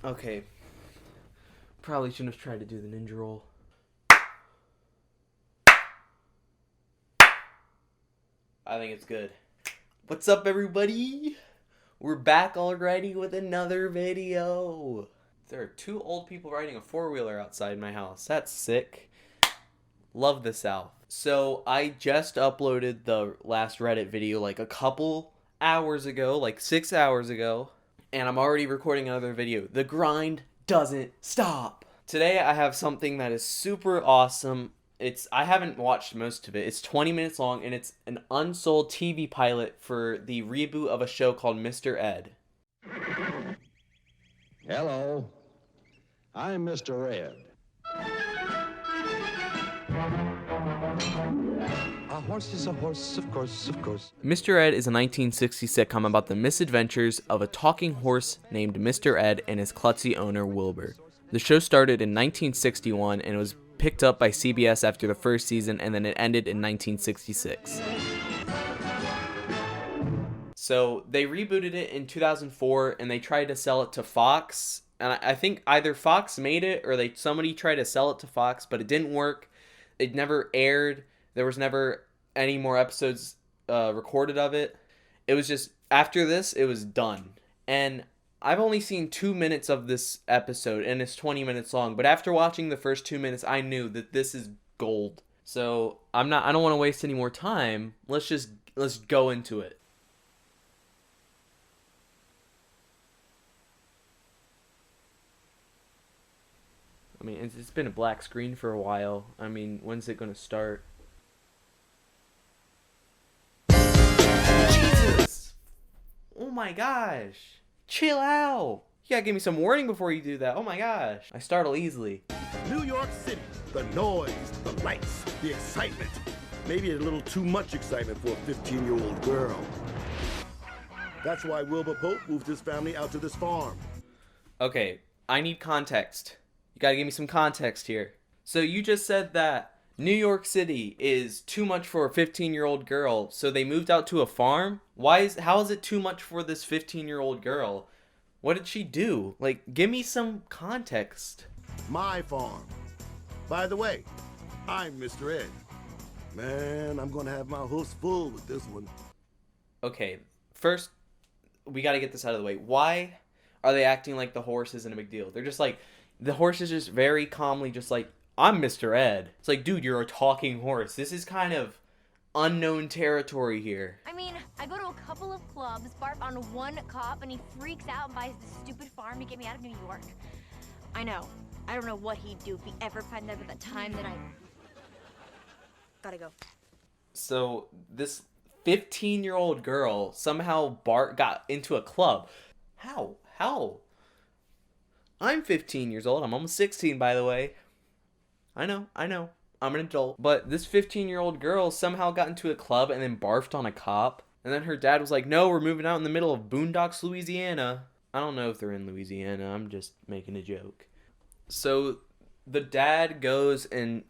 Okay. Probably shouldn't have tried to do the ninja roll. I think it's good. What's up, everybody? We're back already with another video. There are two old people riding a four-wheeler outside my house. That's sick. Love the South. So I just uploaded the last Reddit video like a couple hours ago, like 6 hours ago. And I'm already recording another video. The grind doesn't stop. Today I have something that is super awesome. I haven't watched most of it. It's 20 minutes long and it's an unsold TV pilot for the reboot of a show called Mr. Ed. Hello, I'm Mr. Ed. A horse is a horse, of course, of course. Mr. Ed is a 1960s sitcom about the misadventures of a talking horse named Mr. Ed and his klutzy owner Wilbur. The show started in 1961 and was picked up by CBS after the first season, and then it ended in 1966. So they rebooted it in 2004 and they tried to sell it to Fox, and I think either Fox made it or somebody tried to sell it to Fox, but it didn't work. It never aired. There was never any more episodes recorded of it. It was just, after this, it was done. And I've only seen 2 minutes of this episode, and it's 20 minutes long. But after watching the first 2 minutes, I knew that this is gold. So I don't want to waste any more time. Let's go into it. I mean, it's been a black screen for a while. I mean, when's it gonna start? Jesus! Oh my gosh! Chill out! You gotta give me some warning before you do that. Oh my gosh! I startle easily. New York City, the noise, the lights, the excitement. Maybe a little too much excitement for a 15-year-old girl. That's why Wilbur Pope moved his family out to this farm. Okay, I need context. You gotta give me some context here. So you just said that New York City is too much for a 15-year-old girl, so they moved out to a farm? How is it too much for this 15-year-old girl? What did she do? Like, give me some context. My farm. By the way, I'm Mr. Ed. Man, I'm gonna have my hooves full with this one. Okay, first, we gotta get this out of the way. Why are they acting like the horse isn't a big deal? They're just like, the horse is just very calmly just like, I'm Mr. Ed. It's like, dude, you're a talking horse. This is kind of unknown territory here. I mean, I go to a couple of clubs, barf on one cop, and he freaks out and buys this stupid farm to get me out of New York. I know. I don't know what he'd do if he ever found out at the time that I... Gotta go. So, this 15-year-old girl somehow got into a club. How? I'm 15 years old. I'm almost 16, by the way. I know. I'm an adult. But this 15-year-old girl somehow got into a club and then barfed on a cop. And then her dad was like, no, we're moving out in the middle of Boondocks, Louisiana. I don't know if they're in Louisiana. I'm just making a joke. So the dad goes and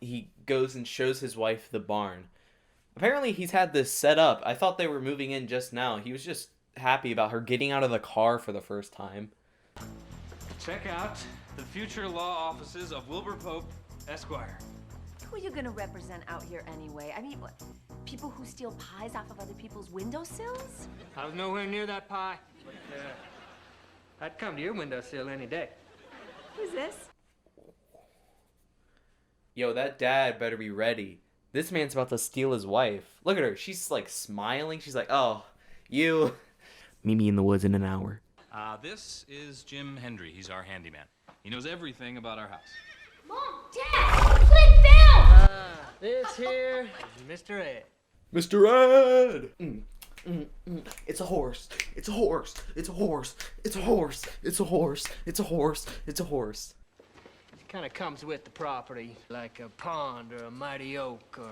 shows his wife the barn. Apparently he's had this set up. I thought they were moving in just now. He was just happy about her getting out of the car for the first time. Check out the future law offices of Wilbur Pope, Esquire. Who are you gonna represent out here anyway? I mean, what, people who steal pies off of other people's windowsills? I was nowhere near that pie, but I'd come to your windowsill any day. Who's this? Yo, that dad better be ready. This man's about to steal his wife. Look at her. She's like smiling. She's like, oh, you. Meet me in the woods in an hour. This is Jim Hendry. He's our handyman. He knows everything about our house. Mom! Dad! Flip down! This here is Mr. Ed. Mr. Ed! It's a horse. It's a horse. It's a horse. It's a horse. It's a horse. It's a horse. It's a horse. It kind of comes with the property, like a pond or a mighty oak or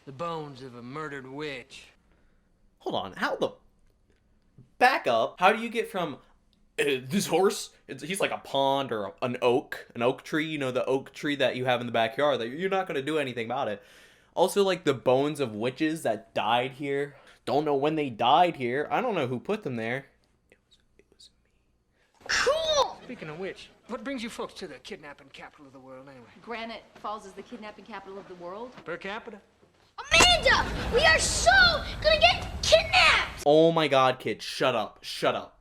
the bones of a murdered witch. Hold on. Back up. How do you get from this horse? He's like a pond or an oak tree. You know, the oak tree that you have in the backyard that you're not going to do anything about it. Also, like the bones of witches that died here. Don't know when they died here. I don't know who put them there. It was me. Cool! Speaking of which, what brings you folks to the kidnapping capital of the world anyway? Granite Falls is the kidnapping capital of the world. Per capita? Amanda, we are so gonna get kidnapped. Oh my god, kid, shut up. Shut up.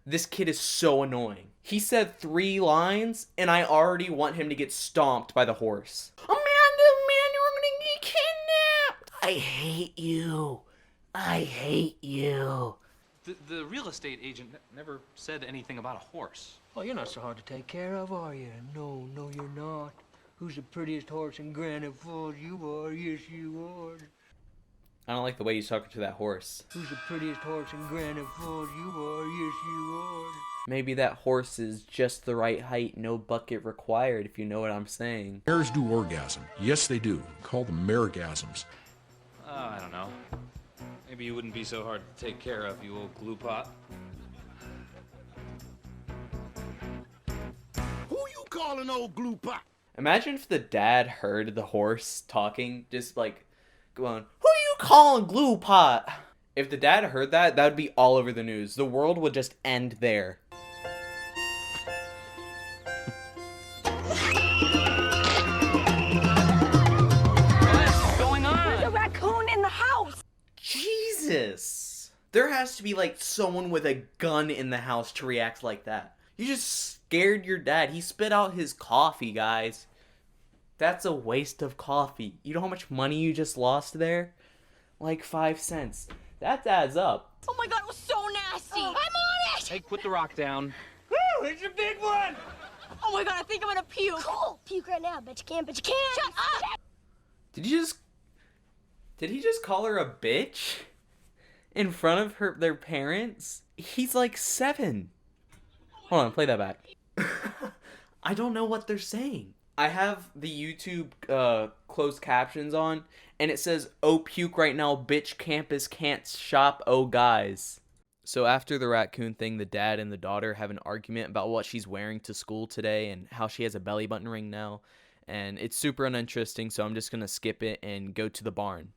This kid is so annoying. He said 3 lines, and I already want him to get stomped by the horse. Amanda, we're gonna get kidnapped. I hate you. I hate you. The real estate agent never said anything about a horse. Oh, you're not so hard to take care of, are you? No, you're not. Who's the prettiest horse in Granite Falls? You are. Yes, you are. I don't like the way he's talking to that horse. Who's the prettiest horse in Granite Falls? You are. Yes, you are. Maybe that horse is just the right height, no bucket required, if you know what I'm saying. Mares do orgasm. Yes, they do. Call them maregasms. I don't know. Maybe you wouldn't be so hard to take care of, you old glue pot. Who you calling old glue pot? Imagine if the dad heard the horse talking, just like going, "Who you calling glue pot?" If the dad heard that, that would be all over the news. The world would just end there. What's going on? There's a raccoon in the house. Jesus! There has to be like someone with a gun in the house to react like that. You just scared your dad. He spit out his coffee, guys. That's a waste of coffee. You know how much money you just lost there? Like 5 cents. That adds up. Oh my god, it was so nasty. I'm on it. Hey, put the rock down. Woo! It's a big one! Oh my god, I think I'm gonna puke. Cool. Puke right now. Bet you can. Bet you can. Shut up. Did he just call her a bitch? In front of their parents? He's like 7. Hold on, play that back. I don't know what they're saying. I have the YouTube closed captions on, and it says, "Oh, puke right now, bitch, campus can't shop, oh, guys." So after the raccoon thing, the dad and the daughter have an argument about what she's wearing to school today and how she has a belly button ring now. And it's super uninteresting, so I'm just going to skip it and go to the barn.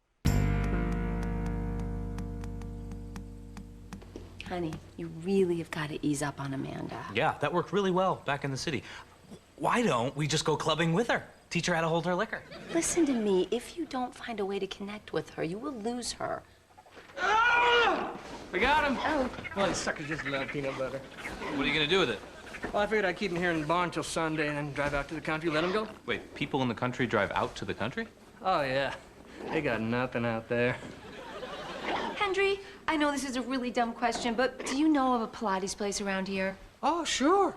Honey, you really have got to ease up on Amanda. Yeah, that worked really well back in the city. Why don't we just go clubbing with her? Teach her how to hold her liquor. Listen to me. If you don't find a way to connect with her, you will lose her. We got him. Oh. Well, these suckers just love peanut butter. What are you gonna do with it? Well, I figured I'd keep him here in the barn till Sunday and then drive out to the country, let him go. Wait, people in the country drive out to the country? Oh, yeah. They got nothing out there. Henry, I know this is a really dumb question, but do you know of a Pilates place around here? Oh, sure.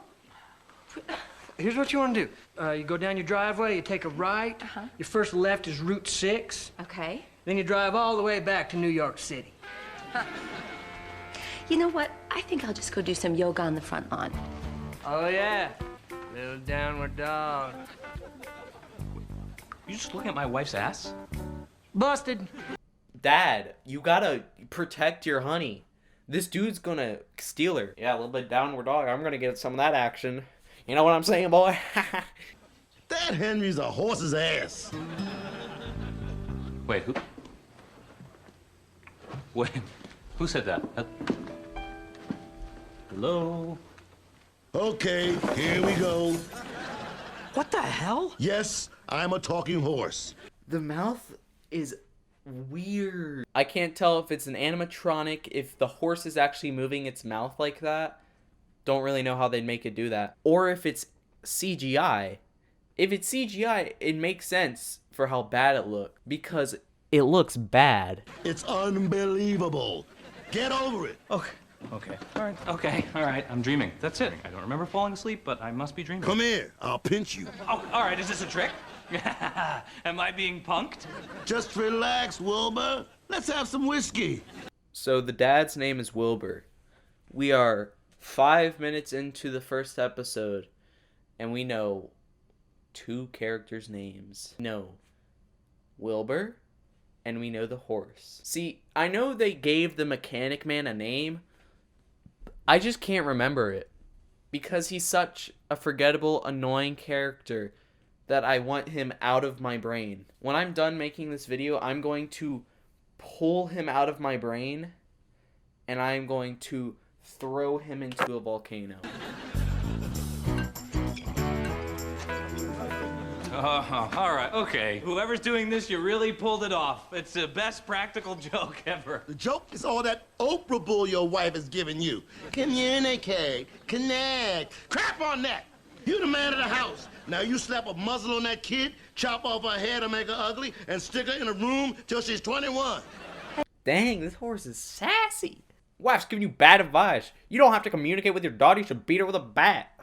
Here's what you want to do. You go down your driveway, you take a right. Your first left is Route 6. Okay. Then you drive all the way back to New York City. You know what? I think I'll just go do some yoga on the front lawn. Oh, yeah. Little downward dog. You just looking at my wife's ass? Busted. Dad, you gotta protect your honey. This dude's gonna steal her. Yeah, a little bit downward dog. I'm gonna get some of that action. You know what I'm saying, boy? That Henry's a horse's ass. Wait, who? Wait, who said that? Hello? Okay, here we go. What the hell? Yes, I'm a talking horse. The mouth is weird. I can't tell if it's an animatronic, if the horse is actually moving its mouth like that. Don't really know how they'd make it do that. Or if it's CGI. If it's CGI, it makes sense for how bad it looks. Because it looks bad. It's unbelievable. Get over it. Okay, all right, I'm dreaming. That's it. I don't remember falling asleep, but I must be dreaming. Come here, I'll pinch you. Oh, all right, is this a trick? Am I being punked? Just relax, Wilbur. Let's have some whiskey. So the dad's name is Wilbur. We are 5 minutes into the first episode, and we know 2 characters' names. No, Wilbur, and we know the horse. See, I know they gave the mechanic man a name. I just can't remember it. Because he's such a forgettable, annoying character that I want him out of my brain. When I'm done making this video, I'm going to pull him out of my brain, and I'm going to throw him into a volcano. All right, okay. Whoever's doing this, you really pulled it off. It's the best practical joke ever. The joke is all that Oprah bull your wife is giving you. Communicate, connect. Crap on that. You the man of the house. Now you slap a muzzle on that kid, chop off her hair to make her ugly, and stick her in a room till she's 21. Dang, this horse is sassy. Wife's giving you bad advice. You don't have to communicate with your daughter. You should beat her with a bat.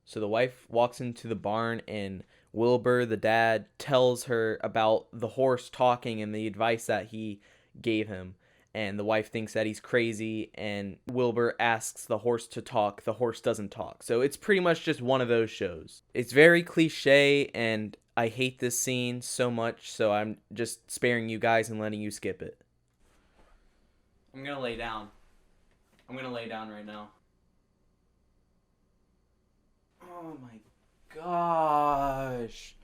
So the wife walks into the barn and Wilbur, the dad, tells her about the horse talking and the advice that he gave him. And the wife thinks that he's crazy, and Wilbur asks the horse to talk. The horse doesn't talk. So it's pretty much just one of those shows. It's very cliche, and I hate this scene so much, so I'm just sparing you guys and letting you skip it. I'm gonna lay down. I'm gonna lay down right now. Oh my gosh.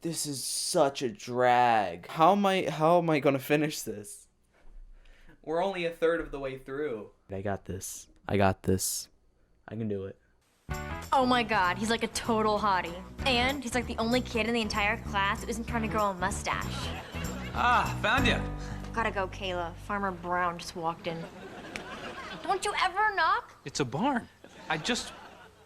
This is such a drag. How am I gonna finish this? We're only a third of the way through. I got this. I can do it. Oh my god, he's like a total hottie. And he's like the only kid in the entire class who isn't trying to grow a mustache. Ah, found you. Gotta go, Kayla. Farmer Brown just walked in. Don't you ever knock? It's a barn. I just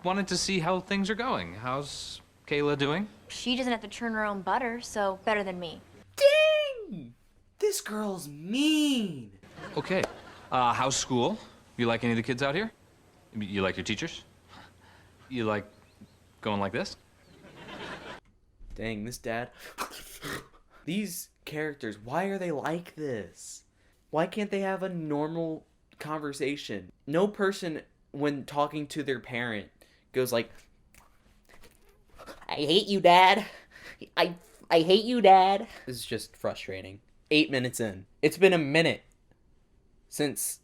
wanted to see how things are going. How's Kayla doing? She doesn't have to churn her own butter, so better than me. Dang! This girl's mean. Okay. How's school? You like any of the kids out here? You like your teachers? You like going like this? Dang, this dad. These characters, why are they like this? Why can't they have a normal conversation? No person, when talking to their parent, goes like, I hate you, Dad. I hate you, Dad. This is just frustrating. 8 minutes in. It's been a minute since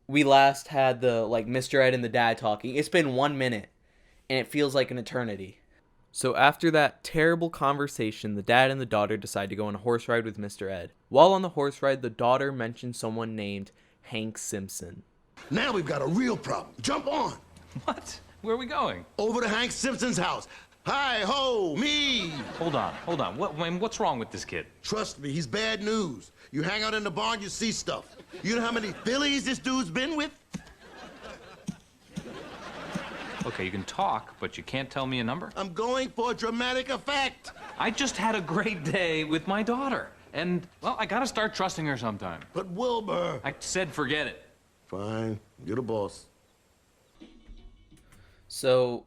we last had the, Mr. Ed and the dad talking. It's been 1 minute, and it feels like an eternity. So after that terrible conversation, the dad and the daughter decide to go on a horse ride with Mr. Ed. While on the horse ride, the daughter mentions someone named Hank Simpson. Now we've got a real problem. Jump on. What? Where are we going? Over to Hank Simpson's house. Hi, ho, me. Hold on. What's wrong with this kid? Trust me, he's bad news. You hang out in the barn, you see stuff. You know how many fillies this dude's been with? Okay, you can talk, but you can't tell me a number? I'm going for dramatic effect. I just had a great day with my daughter. And, well, I gotta start trusting her sometime. But Wilbur. I said forget it. Fine, you're the boss. So,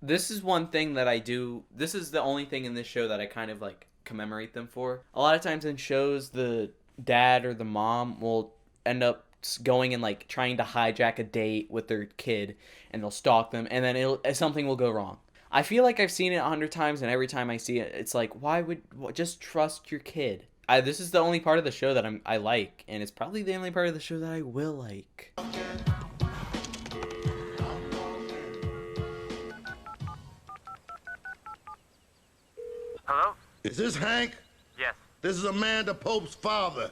this is one thing that I do. This is the only thing in this show that I kind of commemorate them for. A lot of times in shows, the dad or the mom will end up going and trying to hijack a date with their kid, and they'll stalk them, and then something will go wrong. I feel like I've seen it 100 times, and every time I see it, it's like, just trust your kid. This is the only part of the show that I like, and it's probably the only part of the show that I will like. Hello? Is this Hank? Yes. This is Amanda Pope's father.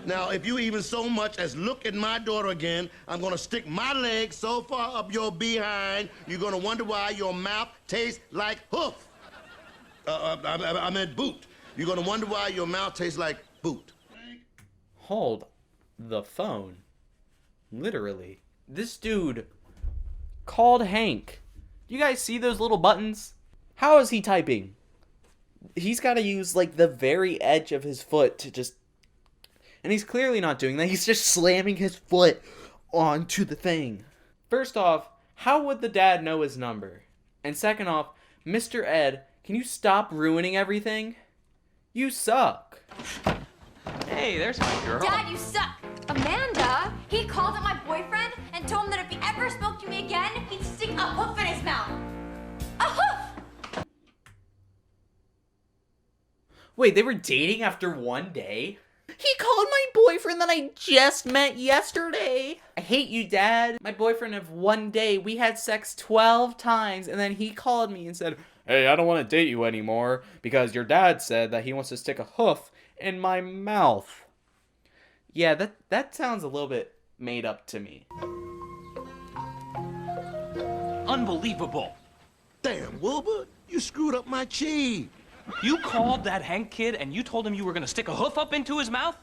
Now, if you even so much as look at my daughter again, I'm gonna stick my leg so far up your behind, you're gonna wonder why your mouth tastes like hoof. I meant boot. You're gonna wonder why your mouth tastes like boot. Hold the phone. Literally. This dude called Hank. You guys see those little buttons? How is he typing? He's got to use the very edge of his foot to just... And he's clearly not doing that. He's just slamming his foot onto the thing. First off, how would the dad know his number? And second off, Mr. Ed, can you stop ruining everything? You suck. Hey, there's my girl. Dad, you suck! Amanda, he called up my boyfriend and told him that if he ever spoke to me again, he'd stick a hoof in his mouth. A hoof! Wait, they were dating after 1 day? He called my boyfriend that I just met yesterday. I hate you, Dad. My boyfriend of 1 day, we had sex 12 times, and then he called me and said, hey, I don't want to date you anymore because your dad said that he wants to stick a hoof in my mouth. Yeah, that sounds a little bit made up to me. Unbelievable. Damn, Wilbur, you screwed up my chi. You called that Hank kid and you told him you were gonna stick a hoof up into his mouth?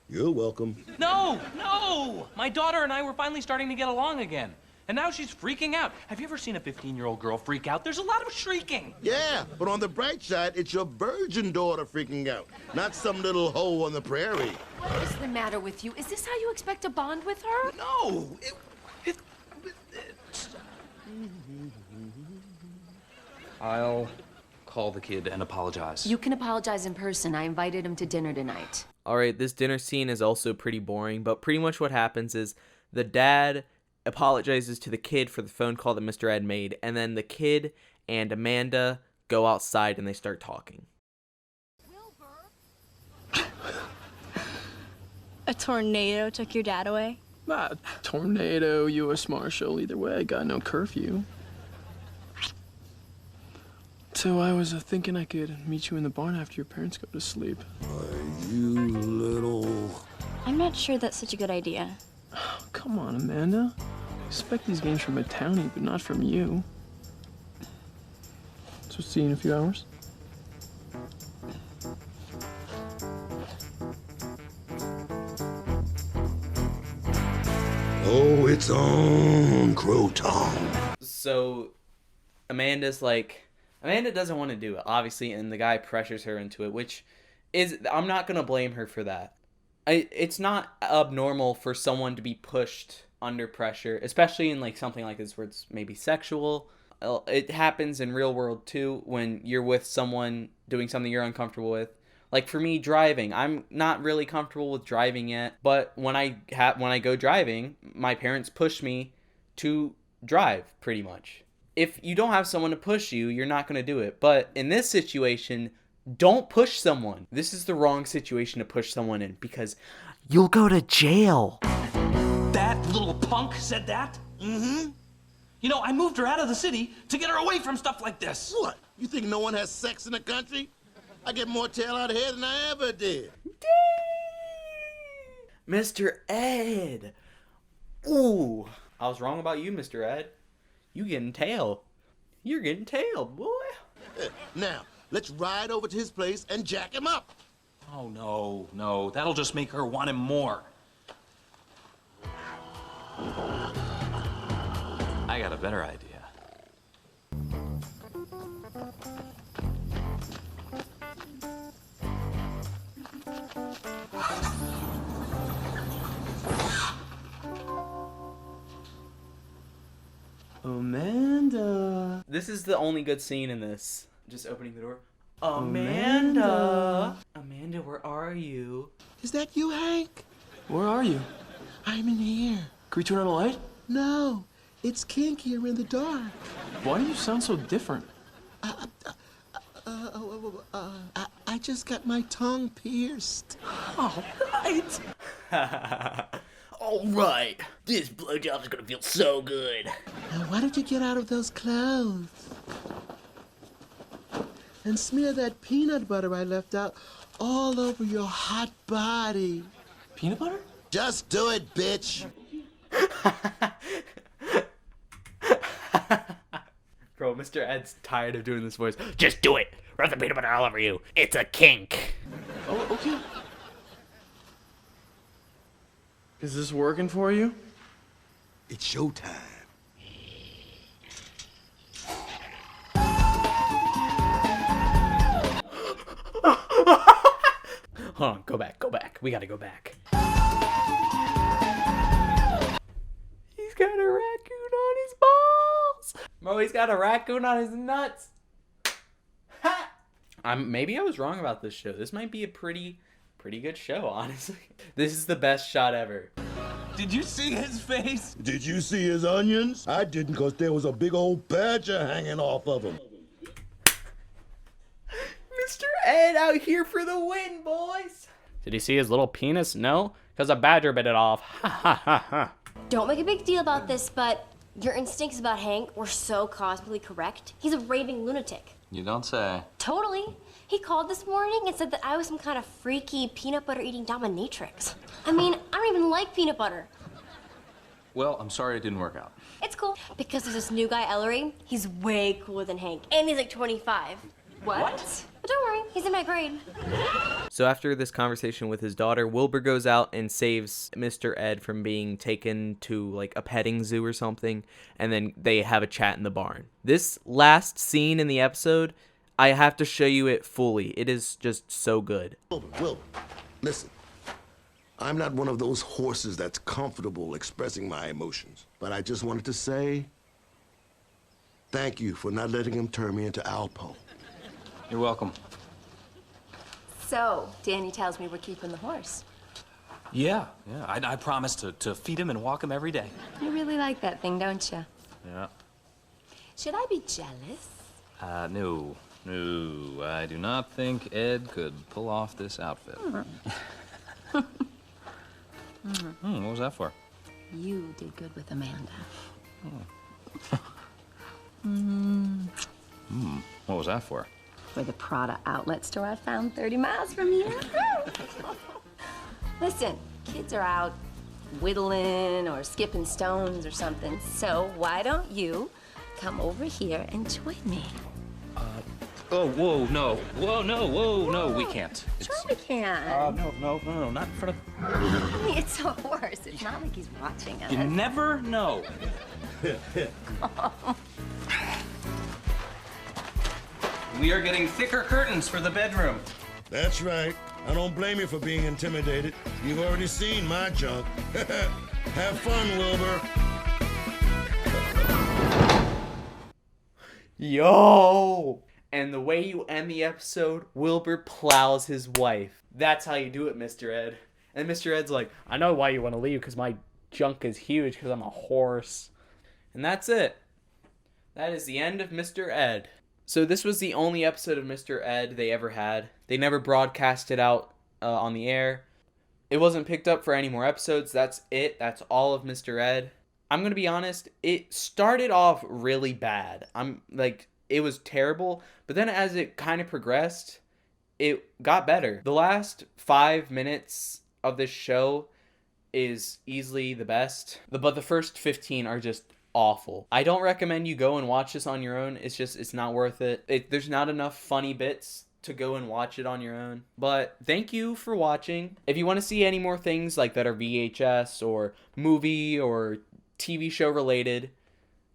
You're welcome. No, no! My daughter and I were finally starting to get along again. And now she's freaking out. Have you ever seen a 15-year-old girl freak out? There's a lot of shrieking. Yeah, but on the bright side, it's your virgin daughter freaking out, not some little hoe on the prairie. What is the matter with you? Is this how you expect to bond with her? No! I'll call the kid and apologize. You can apologize in person. I invited him to dinner tonight. Alright, this dinner scene is also pretty boring, but pretty much what happens is the dad apologizes to the kid for the phone call that Mr. Ed made, and then the kid and Amanda go outside and they start talking. A tornado took your dad away? Tornado, U.S. Marshal, either way, I got no curfew. So I was thinking I could meet you in the barn after your parents go to sleep. You little... I'm not sure that's such a good idea. Oh, come on, Amanda. I expect these games from a townie, but not from you. So see you in a few hours. Oh, it's on, Croton. So Amanda doesn't want to do it, obviously, and the guy pressures her into it, which is, I'm not going to blame her for that. It's not abnormal for someone to be pushed under pressure, especially in like something like this where it's maybe sexual. It happens in real world too when you're with someone doing something you're uncomfortable with. Like for me, driving, I'm not really comfortable with driving yet, but when I go driving, my parents push me to drive pretty much. If you don't have someone to push you, you're not going to do it. But in this situation, don't push someone. This is the wrong situation to push someone in because you'll go to jail. That little punk said that? Mm-hmm. You know, I moved her out of the city to get her away from stuff like this. What? You think no one has sex in the country? I get more tail out of here than I ever did. Mr. Ed. Ooh. I was wrong about you, Mr. Ed. You getting tail. You're getting tail, boy. Now, let's ride over to his place and jack him up. Oh, no, no. That'll just make her want him more. I got a better idea. Amanda. This is the only good scene in this. Just opening the door. Amanda. Amanda, where are you? Is that you, Hank? Where are you? I'm in here. Can we turn on a light? No, it's kinkier in the dark. Why do you sound so different? I just got my tongue pierced. All right. All right. This blowjob's gonna feel so good. Now, why don't you get out of those clothes? And smear that peanut butter I left out all over your hot body. Peanut butter? Just do it, bitch. Bro, Mr. Ed's tired of doing this voice. Just do it. Rub the peanut butter all over you. It's a kink. Oh, okay. Is this working for you? It's showtime. Hold on, go back. We gotta go back. He's got a raccoon on his balls. Bro, he's got a raccoon on his nuts. Ha! Maybe I was wrong about this show. This might be a pretty good show, honestly. This is the best shot ever. Did you see his face? Did you see his onions? I didn't, because there was a big old badger hanging off of him. Mr. Ed out here for the win, boys. Did he see his little penis? No, because a badger bit it off. Ha ha ha ha. Don't make a big deal about this, but your instincts about Hank were so cosmically correct. He's a raving lunatic. You don't say. Totally. He called this morning and said that I was some kind of freaky peanut butter eating dominatrix. I mean, I don't even like peanut butter. Well, I'm sorry it didn't work out. It's cool, because there's this new guy, Ellery. He's way cooler than Hank, and he's like 25. What? But don't worry, he's in my grade. So after this conversation with his daughter, Wilbur goes out and saves Mr. Ed from being taken to like a petting zoo or something, and then they have a chat in the barn. This last scene in the episode, I have to show you it fully. It is just so good. Wilbur, listen. I'm not one of those horses that's comfortable expressing my emotions, but I just wanted to say thank you for not letting him turn me into Alpo. You're welcome. So, Danny tells me we're keeping the horse. Yeah. I promise to feed him and walk him every day. You really like that thing, don't you? Yeah. Should I be jealous? No. No, I do not think Ed could pull off this outfit. What was that for? You did good with Amanda. What was that for? For the Prada outlet store I found 30 miles from here. Listen, kids are out whittling or skipping stones or something, so why don't you come over here and join me? Oh, whoa, no. Whoa, no, we can't. Sure we can. No, not in front of... I mean, it's a horse. It's not like he's watching us. You never know. We are getting thicker curtains for the bedroom. That's right. I don't blame you for being intimidated. You've already seen my junk. Have fun, Wilbur. Yo! And the way you end the episode, Wilbur plows his wife. That's how you do it, Mr. Ed. And Mr. Ed's like, I know why you want to leave, because my junk is huge, because I'm a horse. And that's it. That is the end of Mr. Ed. So this was the only episode of Mr. Ed they ever had. They never broadcast it out on the air. It wasn't picked up for any more episodes. That's it. That's all of Mr. Ed. I'm going to be honest. It started off really bad. It was terrible. But then as it kind of progressed, it got better. The last 5 minutes of this show is easily the best. But the first 15 are just awful. I don't recommend you go and watch this on your own. It's not worth it. There's not enough funny bits to go and watch it on your own. But thank you for watching. If you want to see any more things like that are VHS or movie or TV show related,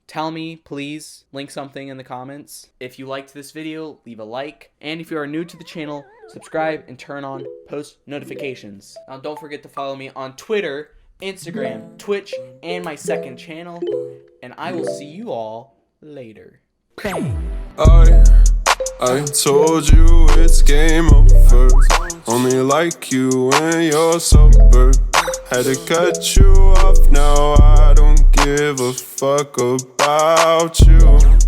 tell me, please. Link something in the comments. If you liked this video, leave a like. And if you are new to the channel, subscribe and turn on post notifications. Now don't forget to follow me on Twitter, Instagram, Twitch, and my second channel. And I will see you all later. Bang. I told you it's game over. Only like you when you're sober. Had to cut you off, now I don't give a fuck about you.